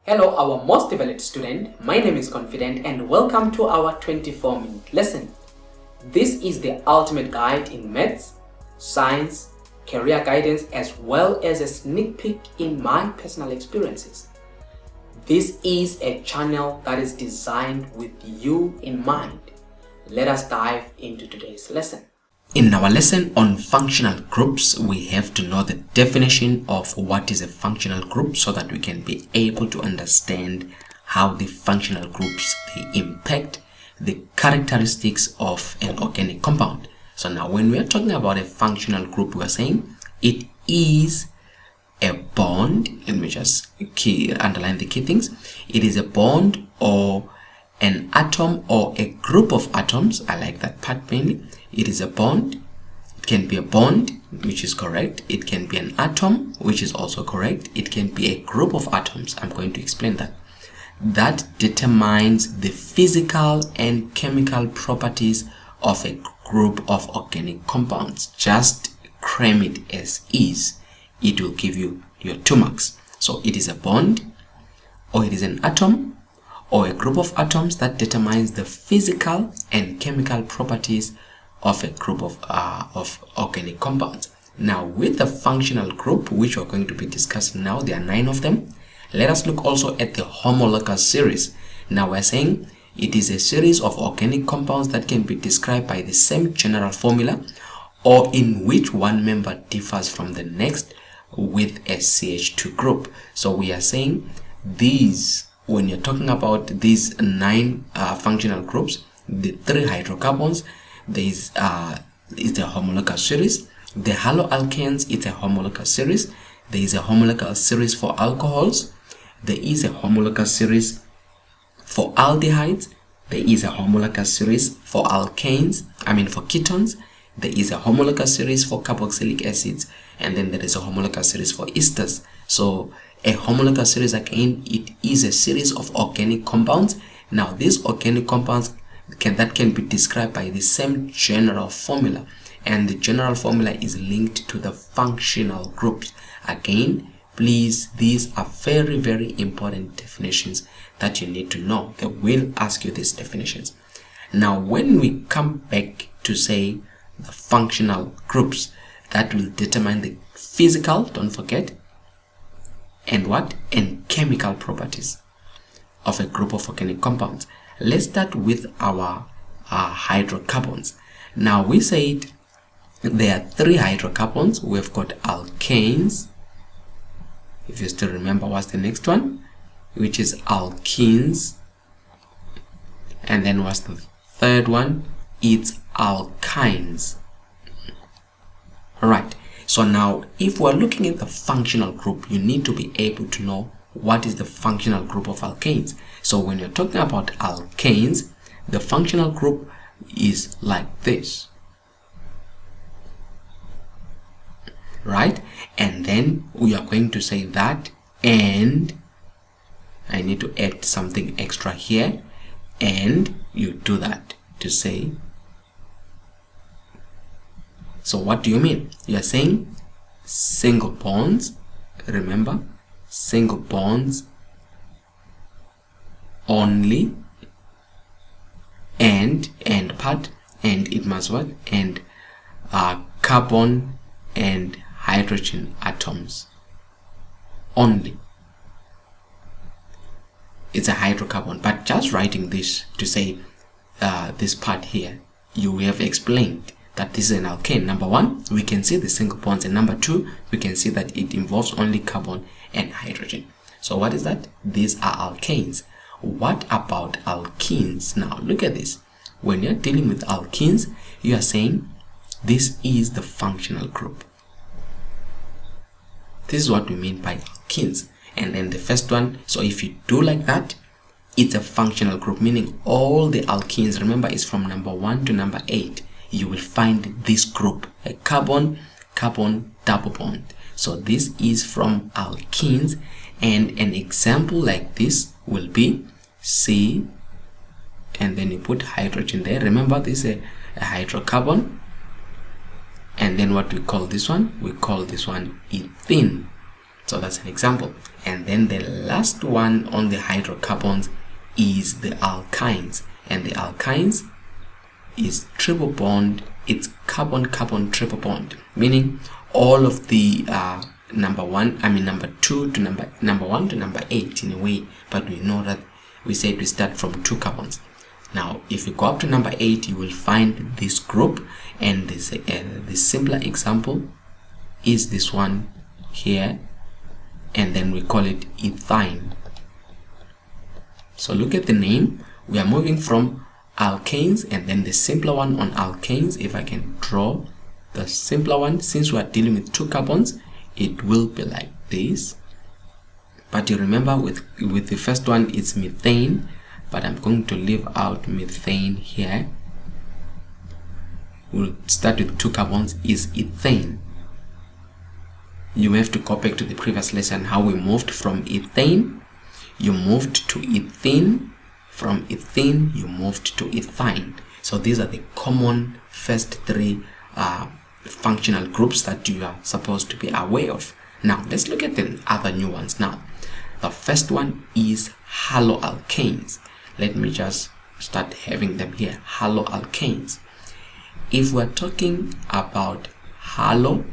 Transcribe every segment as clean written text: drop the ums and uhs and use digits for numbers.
Hello, our most developed student. My name is Confident and welcome to our 24-minute lesson. This is the ultimate guide in maths, science, career guidance, as well as a sneak peek in my personal experiences. This is a channel that is designed with you in mind. Let us dive into today's lesson. In our lesson on functional groups, we have to know the definition of what is a functional group so that we can be able to understand how the functional groups they impact the characteristics of an organic compound. So now when we are talking about a functional group, we are saying it is a bond. Let me just underline the key things. It is a bond or an atom or a group of atoms. I like that part mainly. It is a bond. It can be a bond, which is correct. It can be an atom, which is also correct. It can be a group of atoms. I'm going to explain that. That determines the physical and chemical properties of a group of organic compounds. Just cram it as is. It will give you your 2 marks. So it is a bond, or it is an atom, or a group of atoms that determines the physical and chemical properties of a group of organic compounds. Now with the functional group, which we're going to be discussing now, there are 9 of them. Let us look also at the homologous series. Now we're saying it is a series of organic compounds that can be described by the same general formula, or in which one member differs from the next with a CH2 group. So we are saying these, when you're talking about these 9 functional groups, the 3 hydrocarbons, there is the homologous series. The haloalkanes, it's a homologous series. There is a homologous series for alcohols. There is a homologous series for aldehydes. There is a homologous series for for ketones. There is a homologous series for carboxylic acids, and then there is a homologous series for esters. So a homologous series, again, it is a series of organic compounds. Now these organic compounds that can be described by the same general formula, and the general formula is linked to the functional groups. Again, please, these are very, very important definitions that you need to know. They will ask you these definitions. Now when we come back to say the functional groups that will determine the physical, don't forget, and chemical properties of a group of organic compounds. Let's start with our hydrocarbons. Now we said there are 3 hydrocarbons. We've got alkanes. If you still remember, what's the next one? Which is alkenes. And then what's the third one? It's alkynes. Alright, so now if we're looking at the functional group, you need to be able to know what is the functional group of alkanes. So when you're talking about alkanes, the functional group is like this, right? And then we are going to say that, and I need to add something extra here, and you do that to say. So what do you mean? You are saying single bonds, remember, single bonds only, and part, and it must what? And carbon and hydrogen atoms only. It's a hydrocarbon, but just writing this to say this part here, you have explained that this is an alkane. Number 1, we can see the single bonds, and number 2, we can see that it involves only carbon and hydrogen. So what is that? These are alkanes. What about alkenes? Now look at this. When you're dealing with alkenes, you are saying this is the functional group. This is what we mean by alkenes. And then the first one, so if you do like that, it's a functional group, meaning all the alkenes, remember, is from number 1 to number 8. You will find this group, a carbon-carbon double bond. So this is from alkenes, and an example like this will be C, and then you put hydrogen there. Remember, this is a hydrocarbon, and then what we call this one? We call this one Ethene. So that's an example. And then the last one on the hydrocarbons is the alkynes, and the alkynes is triple bond. It's carbon-carbon triple bond, meaning all of the number 2 to number 1 to number 8 in a way, but we know that we said we start from 2 carbons. Now if you go up to number 8, you will find this group, and this the simpler example is this one here, and then we call it Ethyne. So look at the name. We are moving from alkanes, and then the simpler one on alkanes. If I can draw the simpler one, since we are dealing with 2 carbons, it will be like this. But you remember with the first one it's methane, but I'm going to leave out methane here. We'll start with 2 carbons, is ethane. You have to go back to the previous lesson how we moved from ethane, you moved to ethene, from ethene you moved to ethyne. So these are the common first 3 functional groups that you are supposed to be aware of. Now let's look at the other new ones. Now the first one is haloalkanes. Let me just start having them here. Haloalkanes. If we're talking about haloalkanes,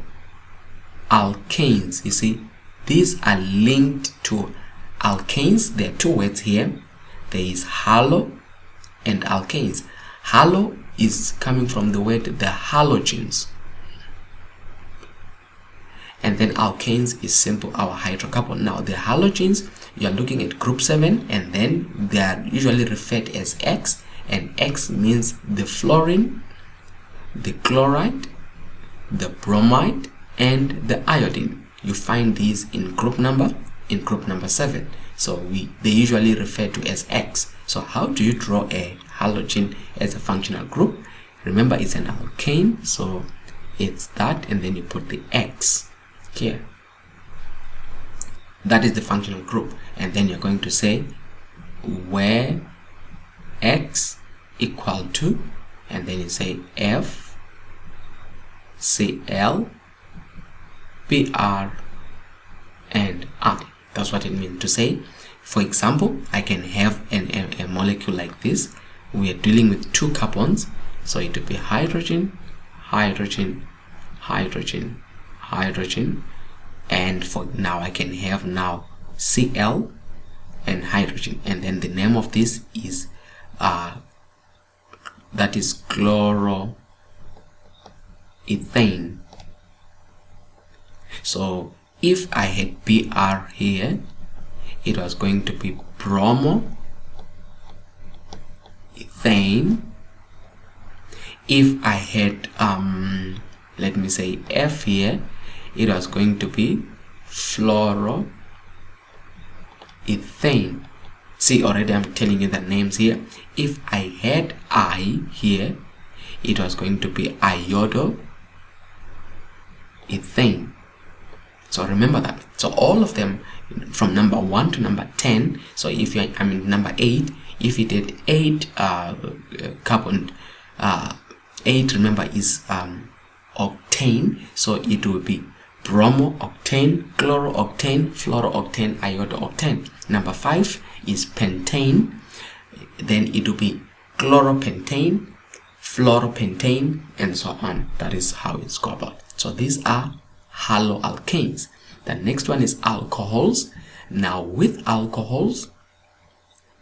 you see these are linked to alkanes. There are 2 words here. There is halo and alkanes. Halo is coming from the word the halogens, and then alkanes is simple our hydrocarbon. Now the halogens, you are looking at group 7, and then they are usually referred as X, and X means the fluorine, the chloride, the bromide, and the iodine. You find these in group number 7. So they usually refer to as X. So how do you draw a halogen as a functional group? Remember, it's an alkane, so it's that, and then you put the X here. That is the functional group, and then you're going to say where X equal to, and then you say F Cl Br and I. That's what it means to say. For example, I can have a molecule like this. We are dealing with 2 carbons, so it will be hydrogen, hydrogen, hydrogen, hydrogen, and for now I can have now Cl and hydrogen, and then the name of this is that is chloroethane. So if I had Br here, it was going to be bromoethane. If I had let me say F here, it was going to be fluoroethane. See, already I'm telling you the names here. If I had I here, it was going to be iodoethane. So remember that. So all of them from number 1 to number 10. So if you number 8, if it had 8 carbon, 8 remember is octane, so it will be bromo-octane, chloro-octane, fluoro-octane, iodo-octane. Number 5 is pentane, then it will be chloropentane, fluoropentane, and so on. That is how it's go about. So these are haloalkanes. The next one is alcohols. Now with alcohols,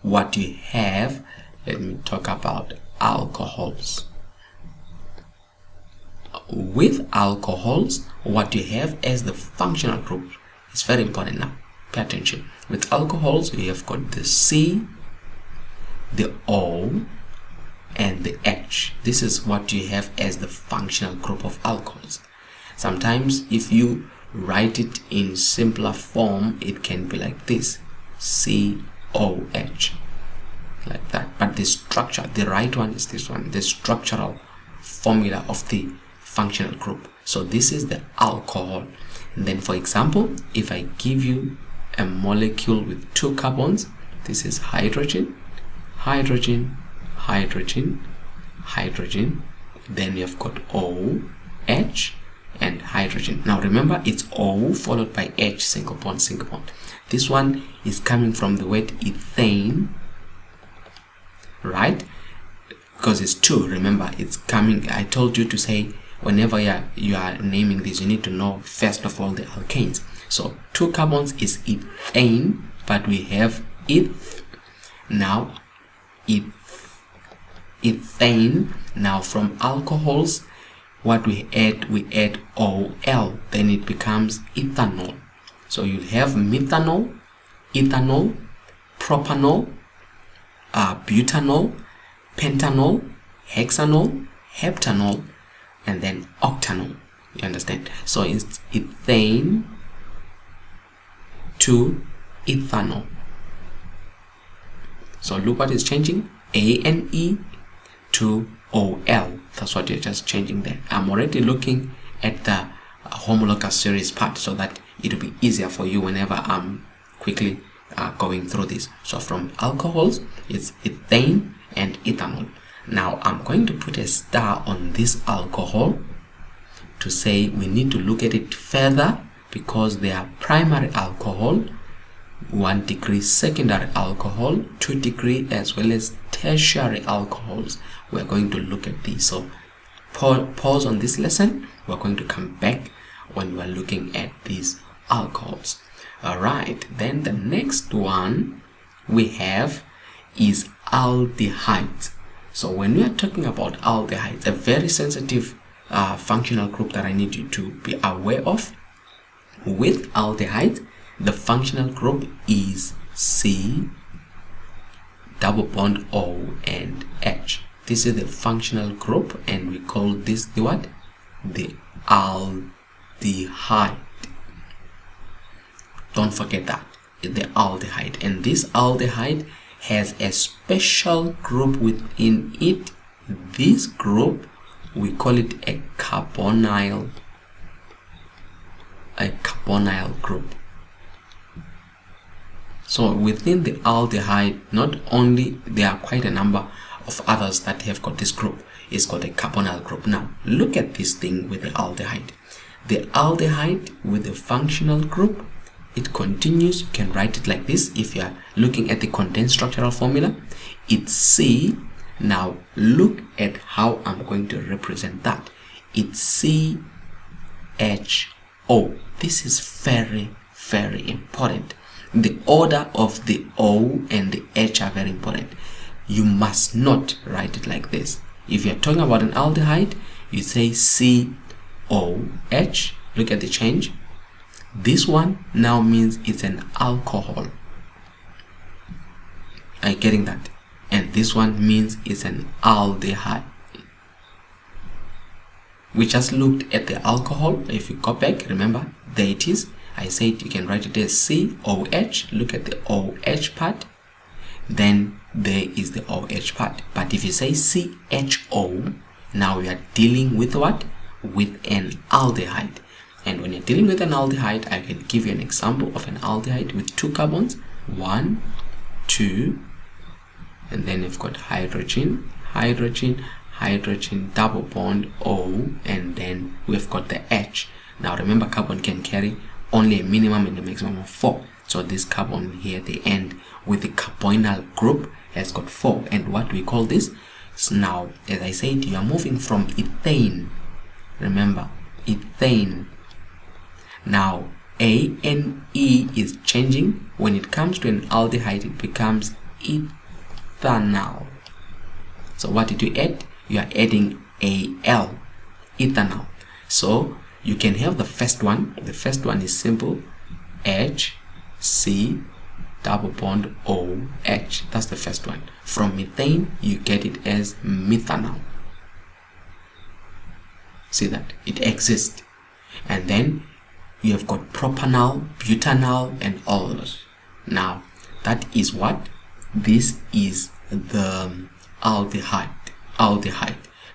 what you have, let me talk about alcohols. With alcohols, what you have as the functional group is very important. Now pay attention. With alcohols, you have got the C, the O, and the H. This is what you have as the functional group of alcohols. Sometimes if you write it in simpler form, it can be like this, COH, like that. But the structure, the right one is this one, the structural formula of the functional group. So this is the alcohol. And then for example, if I give you a molecule with 2 carbons, this is hydrogen, hydrogen, hydrogen, hydrogen, then you've got OH and hydrogen. Now remember, it's O followed by H, single bond, single bond. This one is coming from the word ethane, right? Because it's 2. Remember, it's coming. I told you to say whenever you are naming this, you need to know first of all the alkanes. So 2 carbons is ethane, but we have eth. Now ethane. Now from alcohols, what we add OL, then it becomes ethanol. So you have methanol, ethanol, propanol, butanol, pentanol, hexanol, heptanol, and then octanol. You understand? So it's ethane to ethanol. So look what is changing, ANE to OL. That's what you're just changing there. I'm already looking at the homologous series part so that it will be easier for you whenever I'm quickly going through this. So from alcohols, it's ethane and ethanol. Now I'm going to put a star on this alcohol to say we need to look at it further, because they are primary alcohol, 1 degree secondary alcohol, 2 degree, as well as tertiary alcohols. We're going to look at these. So pause on this lesson. We're going to come back when we're looking at these alcohols. Alright, then the next one we have is aldehydes. So when we are talking about aldehydes, a very sensitive functional group that I need you to be aware of. With aldehydes, the functional group is C double bond O and H. This is the functional group, and we call this the what? The aldehyde. Don't forget that, the aldehyde. And this aldehyde has a special group within it. This group, we call it a carbonyl group. So within the aldehyde, not only there are quite a number of others that have got this group. It's called a carbonyl group. Now look at this thing with the aldehyde. The aldehyde with the functional group, it continues. You can write it like this if you are looking at the condensed structural formula. It's C. Now look at how I'm going to represent that. It's CHO. This is very, very important. The order of the O and the H are very important. You must not write it like this. If you're talking about an aldehyde, you say COH. Look at the change. This one now means it's an alcohol. Are you getting that? And this one means it's an aldehyde. We just looked at the alcohol. If you go back, remember, there it is. I said you can write it as COH. Look at the OH part. Then there is the OH part. But if you say CHO, now we are dealing with what? With an aldehyde. And when you're dealing with an aldehyde, I can give you an example of an aldehyde with 2 carbons. 1, 2, and then you've got hydrogen, hydrogen, hydrogen, double bond O, and then we've got the H. Now remember, carbon can carry only a minimum and a maximum of 4. So this carbon here at the end with the carbonyl group has got 4. And what do we call this? So now, as I said, you are moving from ethane. Remember, ethane. Now ANE is changing. When it comes to an aldehyde, it becomes ethanol. So what did you add? You are adding AL, ethanol. So you can have the first one. The first one is simple, HC double bond OH. That's the first one. From methane, you get it as methanol. See that? It exists. And then you have got propanol, butanol, and all those. Now, that is what? This is the aldehyde.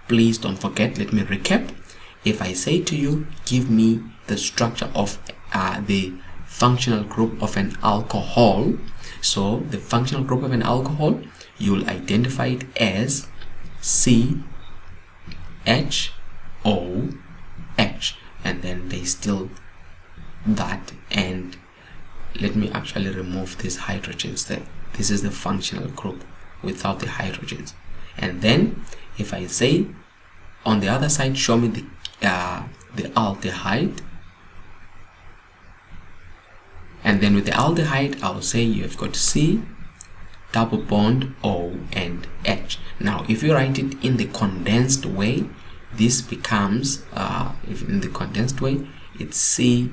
Please don't forget, let me recap. If I say to you, give me the structure of the functional group of an alcohol. So the functional group of an alcohol, you'll identify it as CHOH, and then there's still that, and let me actually remove these hydrogens there. This is the functional group without the hydrogens. And then if I say on the other side, show me the aldehyde, and then with the aldehyde I'll say you have got C double bond O and H. Now if you write it in the condensed way, this becomes if in the condensed way it's COH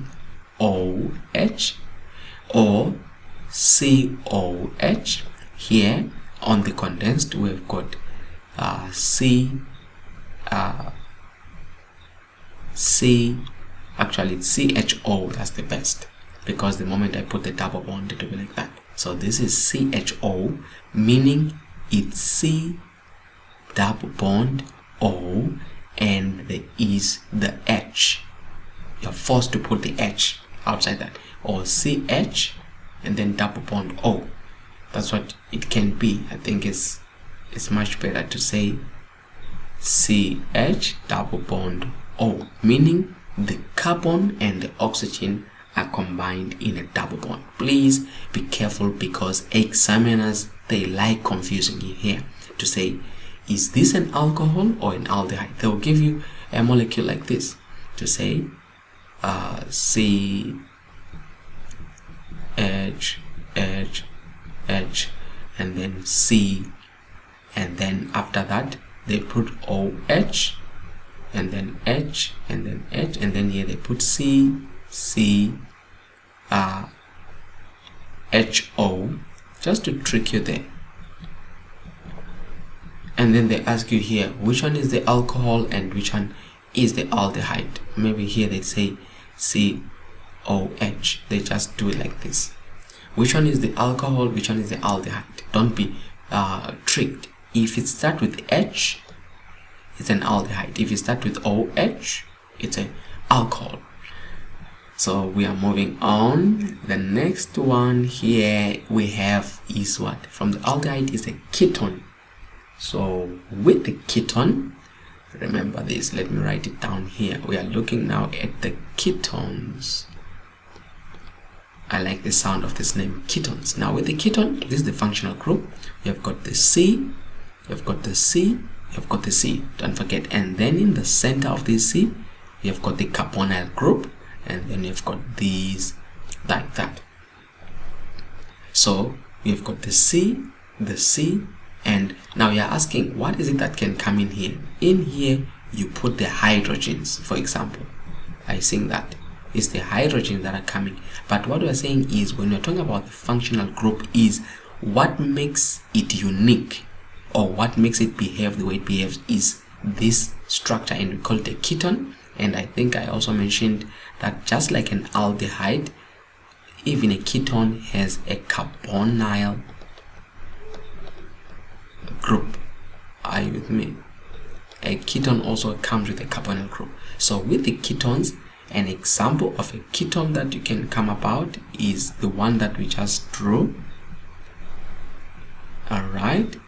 or COH. Here on the condensed we've got actually it's CHO. That's the best, because the moment I put the double bond it will be like that. So this is CHO, meaning it's C double bond O and there is the H. You're forced to put the H outside that, or CH and then double bond O. That's what it can be. I think it's much better to say CH double bond O, meaning the carbon and the oxygen are combined in a double bond. Please be careful, because examiners, they like confusing you here to say, is this an alcohol or an aldehyde? They will give you a molecule like this to say C H H H and then C, and then after that they put OH and then H and then H, and then here they put C HO, just to trick you there. And then they ask you here which one is the alcohol and which one is the aldehyde. Maybe here they say COH. They just do it like this. Which one is the alcohol, which one is the aldehyde? Don't be tricked. If it starts with H, it's an aldehyde. If it starts with OH, it's an alcohol. So we are moving on. The next one here we have is what? From the aldehyde is a ketone. So with the ketone, remember this, let me write it down here. We are looking now at the ketones. I like the sound of this name, ketones. Now with the ketone, this is the functional group. You have got the C, you've got the C, you've got the C, don't forget. And then in the center of this C, you've got the carbonyl group, and then you've got these like that. So you've got the C, and now you're asking, what is it that can come in here? In here, you put the hydrogens, for example. I think that it's the hydrogens that are coming. But what we're saying is, when you're talking about the functional group, is what makes it unique, or what makes it behave the way it behaves, is this structure, and we call it a ketone. And I think I also mentioned that just like an aldehyde, even a ketone has a carbonyl group. Are you with me? A ketone also comes with a carbonyl group. So with the ketones, an example of a ketone that you can come about is the one that we just drew. Alright,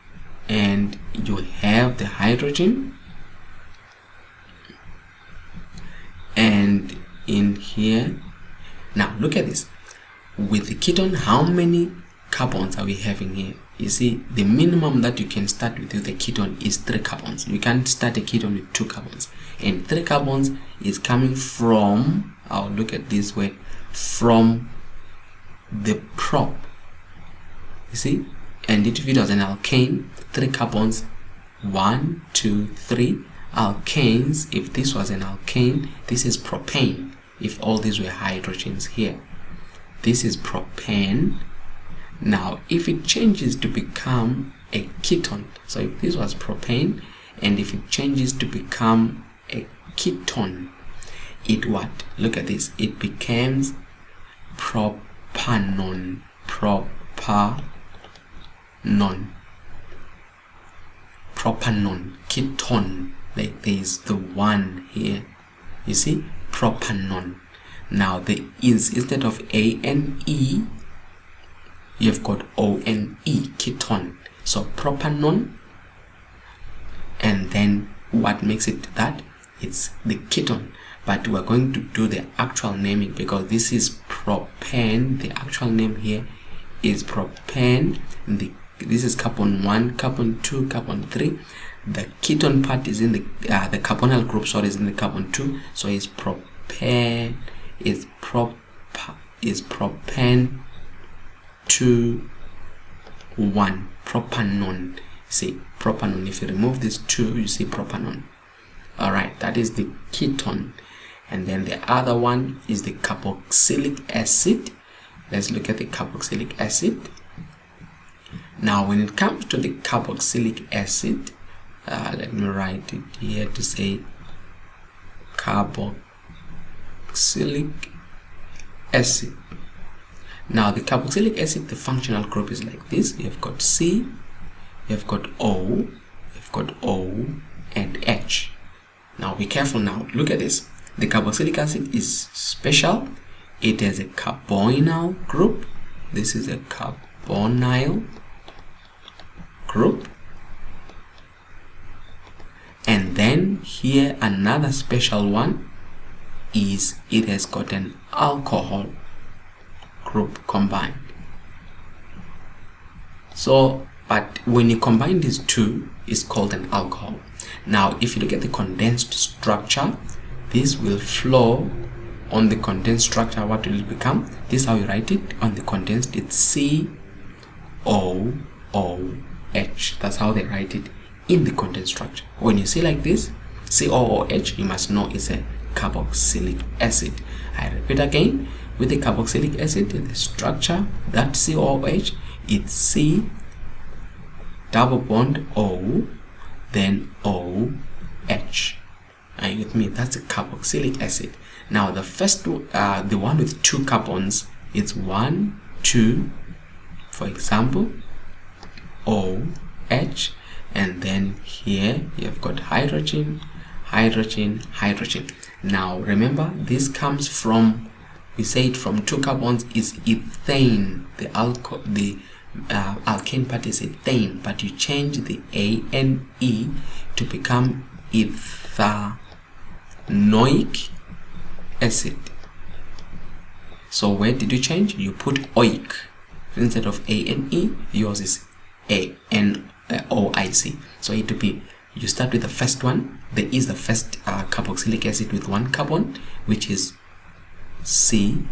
and you have the hydrogen, and in here, now look at this. With the ketone, how many carbons are we having here? You see, the minimum that you can start with the ketone is 3 carbons. You can't start a ketone with 2 carbons. And 3 carbons is coming from, I'll look at this way, from the prop. You see? And if it was an alkane, 3 carbons, 1, 2, 3. Alkanes, if this was an alkane, this is propane. If all these were hydrogens here, this is propane. Now if it changes to become a ketone, so if this was propane and if it changes to become a ketone, it what? Look at this, it becomes propanone, propanone, ketone. Like there is the one here, you see, propanone. Now the is, instead of A and E, you've got O and E, ketone. So propanone, and then what makes it that? It's the ketone. but we're going to do the actual naming because this is propane. The actual name here is propane. This is carbon 1, carbon 2, carbon 3. The ketone part is in the carbonyl group, so it is in the carbon 2. So it's propane, is propane 2 1, propanone. See propanone. If you remove this 2, you see propanone. All right, that is the ketone. And then the other one is the carboxylic acid. Let's look at the carboxylic acid. Now when it comes to the carboxylic acid, let me write it here to say carboxylic acid. Now the carboxylic acid, the functional group is like this. You've got C, you've got O, you've got O and H. Now be careful now. Look at this. The carboxylic acid is special. It has a carbonyl group. This is a carbonyl group. And then here another special one is it has got an alcohol group combined. So, but when you combine these two, it's called an alcohol. Now, if you look at the condensed structure, this will flow on the condensed structure. What will it become? This is how you write it on the condensed. It's COOH. That's how they write it in the condensed structure. When you see like this, COOH, you must know it's a carboxylic acid. I repeat again, with the carboxylic acid, the structure, that COOH, it's C double bond O, then OH. Are you with me? That's a carboxylic acid. Now the first, the one with 2 carbons, it's 1, 2, for example, OH, and then here you've got hydrogen, hydrogen, hydrogen. Now remember, this comes from, we say it from 2 carbons is ethane. The alkane part is ethane, but you change the ANE to become ethanoic acid. So where did you change? You put oic instead of ANE. Yours is ANOIC. So it will be, you start with the first one. There is the first carboxylic acid with 1 carbon, which is COOH,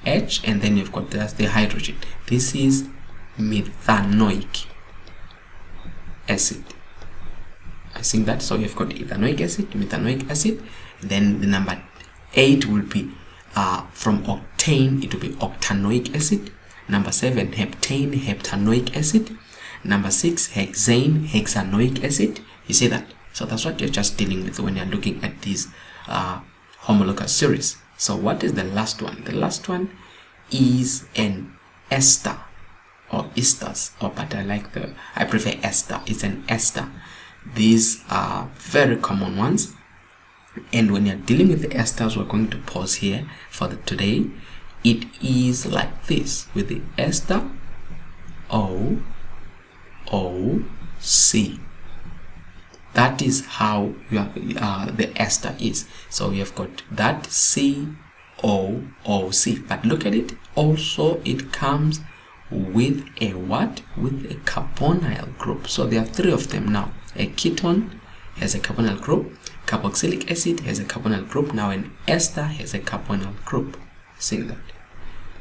and then you've got the hydrogen. This is methanoic acid. I think that. So you've got ethanoic acid, methanoic acid. Then the number 8 will be from octane, it will be octanoic acid. Number 7, heptane, heptanoic acid. Number 6, hexane, hexanoic acid. You see that? So that's what you're just dealing with when you're looking at these homologous series. So what is the last one? The last one is an ester or esters, but I prefer ester. It's an ester. These are very common ones, and when you're dealing with the esters, we're going to pause here for today. It is like this with the ester OOC. That is how the ester is. So we have got that COOC, but look at it. Also, it comes with a what? With a carbonyl group. So there are 3 of them now. A ketone has a carbonyl group. Carboxylic acid has a carbonyl group. Now an ester has a carbonyl group. See that?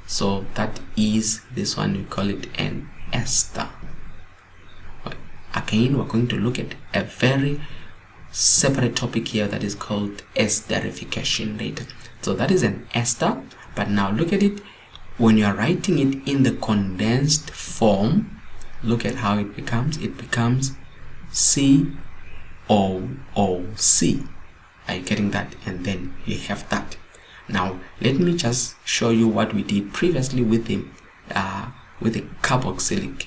So that is this one. We call it an ester. Again, we're going to look at a very separate topic here that is called esterification later. So that is an ester, but now look at it. When you are writing it in the condensed form, look at how it becomes. It becomes COOC. Are you getting that? And then you have that. Now let me just show you what we did previously with the carboxylic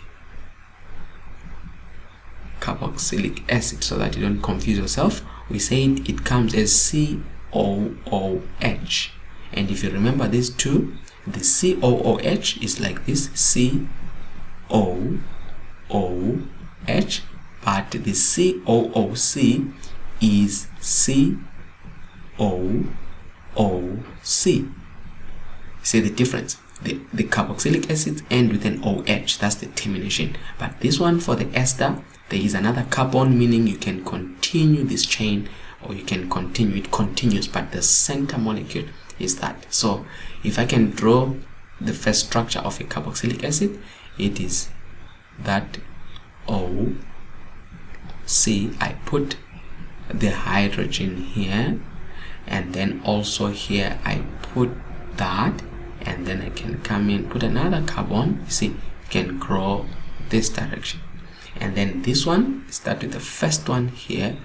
acid, so that you don't confuse yourself. We said it comes as COOH, and if you remember these two, the COOH is like this, COOH, but the COOC is COOC. See the difference? The carboxylic acids end with an OH, that's the termination. But this one, for the ester, there is another carbon, meaning you can continue this chain, or you can continue it continuous, but the center molecule is that. So if I can draw the first structure of a carboxylic acid, it is that OC. I put the hydrogen here, and then also here I put that, and then I can come in, put another carbon. You see, you can grow this direction. And then this one, start with the first one here,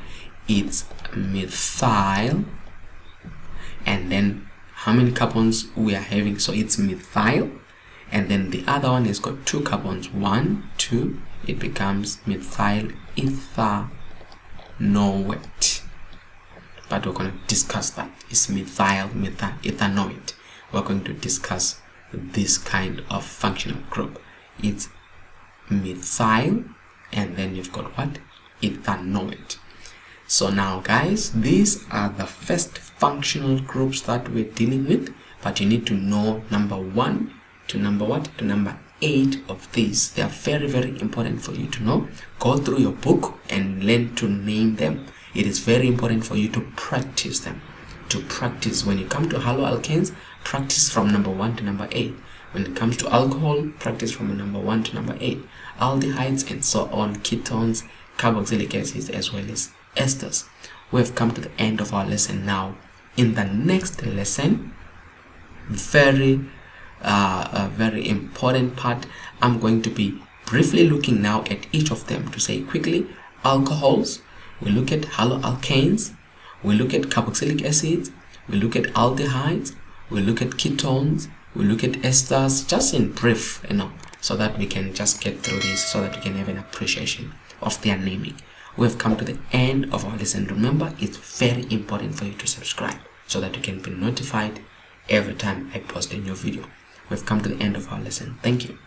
it's methyl, and then how many carbons we are having? So it's methyl, and then the other one has got 2 carbons, 1, 2, it becomes methyl ethanoate. But we're going to discuss that. It's methyl ethanoate. We're going to discuss this kind of functional group. It's methyl, and then you've got what? Ethanoate. So now guys, these are the first functional groups that we're dealing with, but you need to know number 1 to number what? To number 8 of these. They are very, very important for you to know. Go through your book and learn to name them. It is very important for you to practice them. To practice, when you come to haloalkanes, practice from number 1 to number 8. When it comes to alcohol, practice from number 1 to number 8. Aldehydes and so on, ketones, carboxylic acids, as well as esters. We have come to the end of our lesson now. In the next lesson, very important part, I'm going to be briefly looking now at each of them to say quickly. Alcohols, we look at haloalkanes, we look at carboxylic acids, we look at aldehydes, we look at ketones, we look at esters, just in brief, so that we can just get through this, so that we can have an appreciation of their naming. We have come to the end of our lesson. Remember, it's very important for you to subscribe so that you can be notified every time I post a new video. We've come to the end of our lesson. Thank you.